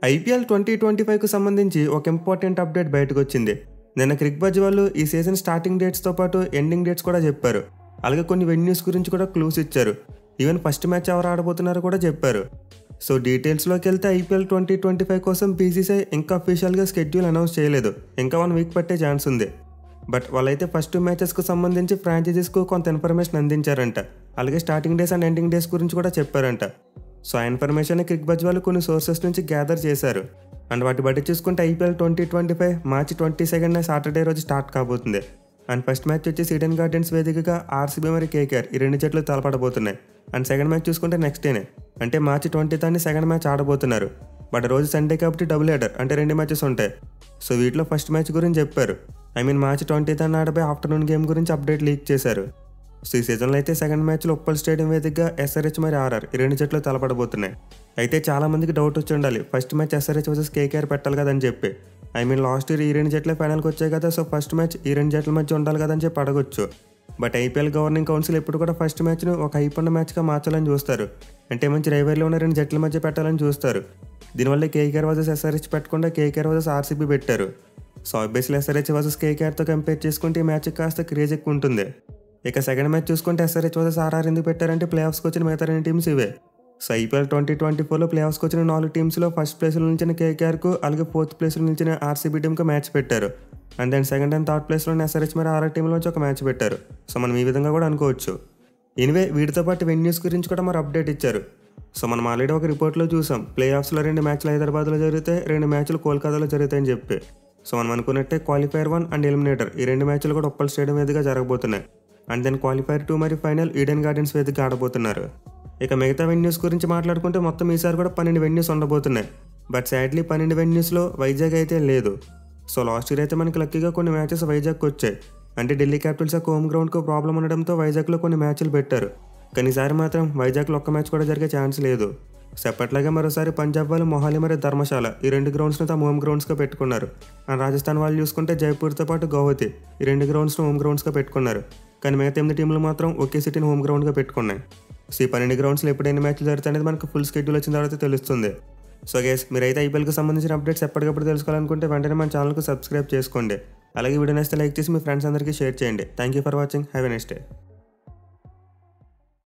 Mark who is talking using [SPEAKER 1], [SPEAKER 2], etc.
[SPEAKER 1] IPL 2025కు సంబంధించి ఒక important update బయటకు వచ్చింది. నిన్న క్రిక్బజ్ వాళ్ళు ఈ సీజన్ స్టార్టింగ్ డేట్స్తో పాటు ఎండింగ్ డేట్స్ కూడా చెప్పారు. అలాగే కొన్ని వెన్యూస్ గురించి కూడా క్లూస్ ఇచ్చారు. ఈవెన్ ఫస్ట్ మ్యాచ్ ఎవరు ఆడబోతున్నారో కూడా చెప్పారు. సో డీటెయిల్స్లోకి వెళ్తే ఐపీఎల్ 2025 కోసం బీసీసీఐ ఇంకా అఫీషియల్గా షెడ్యూల్ అనౌన్స్ చేయలేదు. ఇంకా 1 వీక్ పట్టే ఛాన్స్ ఉంది. బట్ వాళ్ళైతే ఫస్ట్ మ్యాచెస్కు సంబంధించి ఫ్రాంచైజీస్కు కొంత ఇన్ఫర్మేషన్ అందించారంట. అలాగే starting days and ending days గురించి కూడా చెప్పారంట. సో ఆ ఇన్ఫర్మేషన్ క్రిక్బజ్ వాళ్ళు కొన్ని సోర్సెస్ నుంచి గ్యాదర్ చేశారు. అండ్ వాటి బట్టి చూసుకుంటే ఐపీఎల్ 2025 మార్చి 22 సాటర్డే రోజు స్టార్ట్ కాబోతుంది. అండ్ ఫస్ట్ మ్యాచ్ వచ్చి ఈడెన్ గార్డెన్స్ వేదికగా ఆర్సీబీ మరియు కేకేఆర్ ఈ 2 జట్లు తలపడబోతున్నాయి. అండ్ సెకండ్ మ్యాచ్ చూసుకుంటే నెక్స్ట్ డేనే అంటే మార్చి 20 సెకండ్ మ్యాచ్ ఆడబోతున్నారు. బట్ రోజు సండే కాబట్టి డబుల్ హెడర్ అంటే 2 మ్యాచెస్ ఉంటాయి. సో వీటిలో ఫస్ట్ మ్యాచ్ గురించి చెప్పారు. మార్చి 20 ఆడబోయే ఆఫ్టర్నూన్ గేమ్ గురించి అప్డేట్ లీక్ చేశారు. సో ఈ సీజన్లో అయితే సెకండ్ మ్యాచ్లో ఉప్పల్ స్టేడియం వేదికగా ఎస్ఆర్హెచ్ మరియు ఆర్ఆర్ ఈ 2 జట్లు తలపడబోతున్నాయి. అయితే చాలా మందికి డౌట్ వచ్చి ఉండాలి, first match SRH versus KKR పెట్టాలి కదని చెప్పి. లాస్ట్ ఇయర్ ఈ 2 జట్లే ఫైనల్కి వచ్చాయి కదా, సో ఫస్ట్ మ్యాచ్ ఈ 2 జట్ల మధ్య ఉండాలి కదని చెప్పి అడగొచ్చు. బట్ ఐపీఎల్ గవర్నింగ్ కౌన్సిల్ ఎప్పుడు కూడా ఫస్ట్ మ్యాచ్ను ఒక హైప్ మ్యాచ్గా మార్చాలని చూస్తారు. అంటే మంచి రైవల్లో ఉన్న 2 జట్ల మధ్య పెట్టాలని చూస్తారు. దీనివల్ల కేకేఆర్ వర్సెస్ ఎస్ఆర్హెచ్ పెట్టకుండా కేకేఆర్ వర్సెస్ ఆర్సీబీ పెట్టారు. సో ఆబ్వియస్లీ ఎస్ఆర్హెచ్ వర్సెస్ కేకేఆర్తో కంపేర్ చేసుకుంటే ఈ మ్యాచ్ కాస్త క్రేజ్ ఎక్కువ ఉంటుంది. ఇక సెకండ్ మ్యాచ్ చూసుకుంటే ఎస్ఆర్హెచ్ వర్సెస్ ఆర్ఆర్ ఎందుకు పెట్టారంటే ప్లే ఆఫ్స్కి వచ్చిన మిగతా 2 టీమ్స్ ఇవే. సో ఐపీఎల్ 2024లో ప్లే ఆఫ్స్కి వచ్చిన 4 టీమ్స్లో ఫస్ట్ ప్లేస్లో నిలిచిన కేకేఆర్కు అలాగే 4th ప్లేస్లో నిలిచిన ఆర్సీబీ టీమ్కి మ్యాచ్ పెట్టారు. And then second and third ప్లేస్లో ఎస్ఆర్హెచ్ మరియు ఆర్ఆర్ టీంలో నుంచి ఒక మ్యాచ్ పెట్టారు. సో మనం ఈ విధంగా కూడా అనుకోవచ్చు. ఎనివే వీటితో పాటు వెన్యూస్ గురించి కూడా మరి అప్డేట్ ఇచ్చారు. సో మనం ఆల్రెడీ ఒక రిపోర్ట్లో చూసాం, ప్లే ఆఫ్స్లో 2 మ్యాచ్లు హైదరాబాద్లో జరుగుతాయి, 2 మ్యాచ్లు కోల్కతాలో జరుగుతాయని చెప్పి. సో మనం అనుకున్నట్టే క్వాలిఫైర్ 1 అండ్ ఎలిమినేటర్ ఈ 2 మ్యాచ్లు కూడా ఉప్పల్ స్టేడియం వేదికగా జరగబోతున్నాయి. అండ్ దెన్ క్వాలిఫైర్ 2 మరియు ఫైనల్ ఈడెన్ గార్డెన్స్ వేదికగా ఆడబోతున్నారు. ఇక మిగతా వెన్యూస్ గురించి మాట్లాడుకుంటే మొత్తం ఈసారి కూడా 12 వెన్యూస్ ఉండబోతున్నాయి. బట్ సాడ్లీ 12 వెన్యూస్లో వైజాగ్ అయితే లేదు. సో లాస్ట్ ఇయర్ అయితే మనకి లక్కీగా కొన్ని మ్యాచెస్ వైజాగ్కి వచ్చాయి. అంటే ఢిల్లీ క్యాపిటల్స్ యొక్క హోమ్ గ్రౌండ్కు ప్రాబ్లం ఉండడంతో వైజాగ్లో కొన్ని మ్యాచ్లు పెట్టారు. కానీ ఈసారి మాత్రం వైజాగ్లో ఒక్క మ్యాచ్ కూడా జరిగే ఛాన్స్ లేదు. సెపరేట్లాగా మరోసారి పంజాబ్ వాళ్ళు మొహాలి మరియు ధర్మశాల ఈ 2 గ్రౌండ్స్ను తమ హోమ్ గ్రౌండ్స్గా పెట్టుకున్నారు. అండ్ రాజస్థాన్ వాళ్ళు చూసుకుంటే జైపూర్తో పాటు గౌహతి ఈ 2 గ్రౌండ్స్ను హోమ్ గ్రౌండ్స్గా పెట్టుకున్నారు. కానీ మిగతా 8 టీంలు మాత్రం ఒకే సిటీని హోమ్ గ్రౌండ్గా పెట్టుకున్నాయి. సో ఈ 12 గ్రౌండ్స్లో ఎప్పుడు ఎన్ని మ్యాచ్లు జరుగుతాయి అనేది మనకు ఫుల్ షెడ్యూల్ వచ్చిన తర్వాత తెలుస్తుంది. సో గైస్ మీరైతే ఐపీఎల్కి సంబంధించిన అప్డేట్స్ ఎప్పటికప్పుడు తెలుసుకోవాలనుకుంటే వెంటనే మన ఛానల్కి సబ్స్క్రైబ్ చేసుకోండి. అలాగే వీడియో నచ్చితే లైక్ చేసి మీ ఫ్రెండ్స్ అందరికీ షేర్ చేయండి. Thank you for watching. Have a nice day.